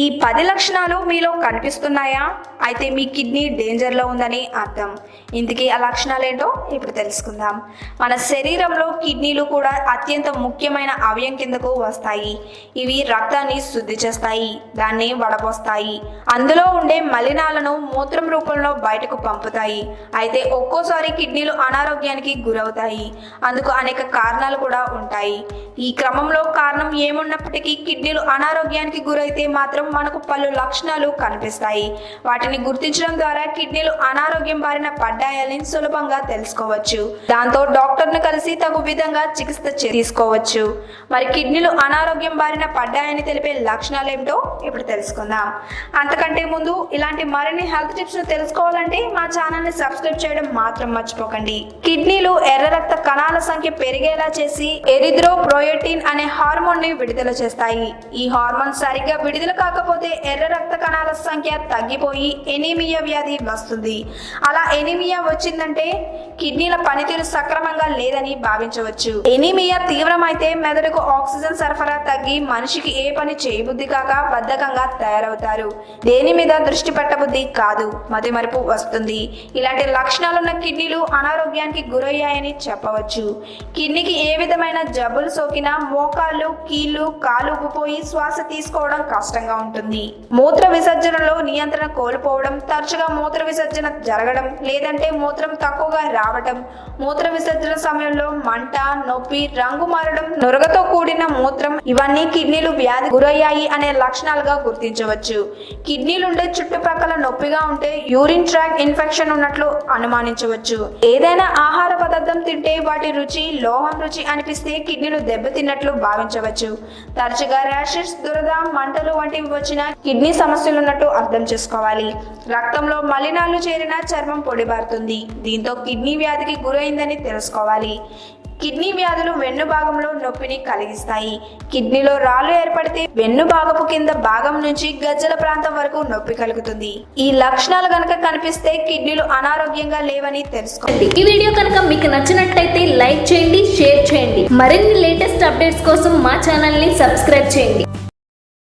ఈ 10 లక్షణాలు మీలో కనిపిస్తున్నాయా? అయితే మీ కిడ్నీ డేంజర్లో ఉందని అర్థం. ఇంతకీ ఆ లక్షణాలు ఏంటో ఇప్పుడు తెలుసుకుందాం. మన శరీరంలో కిడ్నీలు కూడా అత్యంత ముఖ్యమైన అవయవం కిందకు వస్తాయి. ఇవి రక్తాన్ని శుద్ధి చేస్తాయి, దాన్ని వడపోస్తాయి, అందులో ఉండే మలినాలను మూత్రం రూపంలో బయటకు పంపుతాయి. అయితే ఒక్కోసారి కిడ్నీలు అనారోగ్యానికి గురవుతాయి. అందుకు అనేక కారణాలు కూడా ఉంటాయి. ఈ క్రమంలో కారణం ఏమున్నప్పటికీ కిడ్నీలు అనారోగ్యానికి గురైతే మాత్రం మనకు పలు లక్షణాలు కనిపిస్తాయి. వాటిని గుర్తించడం ద్వారా కిడ్నీలు అనారోగ్యం బారిన పడ్డాయని సులభంగా తెలుసుకోవచ్చు. దాంతో డాక్టర్ను కలిసి తగు విధంగా చికిత్స తీసుకోవచ్చు. మరి కిడ్నీలు అనారోగ్యం బారిన పడ్డాయని తెలిపే లక్షణాలు ఏమిటో ఇప్పుడు తెలుసుకుందాం. అంతకంటే ముందు ఇలాంటి మరిన్ని హెల్త్ టిప్స్ ను తెలుసుకోవాలంటే మా ఛానల్ ని సబ్స్క్రైబ్ చేయడం మాత్రం మర్చిపోకండి. కిడ్నీలు ఎర్ర రక్త కణాల సంఖ్య పెరిగేలా చేసి ఎరిథ్రోపోయెటిన్ అనే హార్మోన్ ని విడుదల చేస్తాయి. ఈ హార్మోన్ సరిగ్గా విడుదల కాకపోతే ఎర్ర రక్త కణాల సంఖ్య తగ్గిపోయి ఎనీమియా వ్యాధి వస్తుంది. అలా ఎనీమియా వచ్చిందంటే కిడ్నీల పనితీరు సక్రమంగా లేదని భావించవచ్చు. ఎనీమియా తీవ్రమైతే మెదడుకు ఆక్సిజన్ సరఫరా తగ్గి మనిషికి ఏ పని చేయబుద్ధి కాక బద్ధకంగా తయారవుతారు. దేని మీద దృష్టి పెట్టబుద్ధి కాదు, మతిమరుపు వస్తుంది. ఇలాంటి లక్షణాలున్న కిడ్నీలు అనారోగ్యానికి గురయ్యాయని చెప్పవచ్చు. కిడ్నీకి ఏ విధమైన జబ్బులు సోకినా మోకాళ్ళు, కీళ్లు, కాలు ఉబ్బిపోయి శ్వాస తీసుకోవడం కష్టంగా ఉంటుంది. మూత్ర విసర్జనలో నియంత్రణ కోల్పోవడం, తరచుగా మూత్ర విసర్జన జరగడం, లేదంటే మూత్రం తక్కువగా రావడం, మూత్ర విసర్జన సమయంలో మంట, నొప్పి, రంగు మారడం, నురగతో కూడిన మూత్రం, ఇవన్నీ కిడ్నీలు వ్యాధి గురయ్యాయి అనే లక్షణాలుగా గుర్తించవచ్చు. కిడ్నీలుండే చుట్టుప్రక్కల నొప్పిగా ఉంటే యూరిన్ ట్రాక్ ఇన్ఫెక్షన్ ఉన్నట్లు అనుమానించవచ్చు. ఏదైనా ఆహార పదార్థం తింటే వాటి రుచి లోహం రుచి అనిపిస్తే కిడ్నీలు దెబ్బతిన్నట్లు భావించవచ్చు. తరచుగా ర్యాషెస్, దురద, మంటలు వంటివి వచ్చిన కిడ్నీ సమస్యలు ఉన్నట్టు అర్థం చేసుకోవాలి. రక్తంలో మలినాలు చేరిన చర్మం పొడిబారుతుంది. దీంతో కిడ్నీ వ్యాధికి గురైందని తెలుసుకోవాలి. కిడ్నీ వ్యాధులు వెన్ను భాగంలో నొప్పిని కలిగిస్తాయి. కిడ్నీలో రాళ్లు ఏర్పడితే వెన్ను భాగపు కింద భాగం నుంచి గజ్జల ప్రాంతం వరకు నొప్పి కలుగుతుంది. ఈ లక్షణాలు గనక కనిపిస్తే కిడ్నీలు అనారోగ్యంగా లేవని తెలుసుకోండి. ఈ వీడియో కనుక మీకు నచ్చినట్లయితే లైక్ చేయండి, షేర్ చేయండి. మరిన్ని లేటెస్ట్ అప్డేట్స్ కోసం మా ఛానల్ ని సబ్స్క్రైబ్ చేయండి.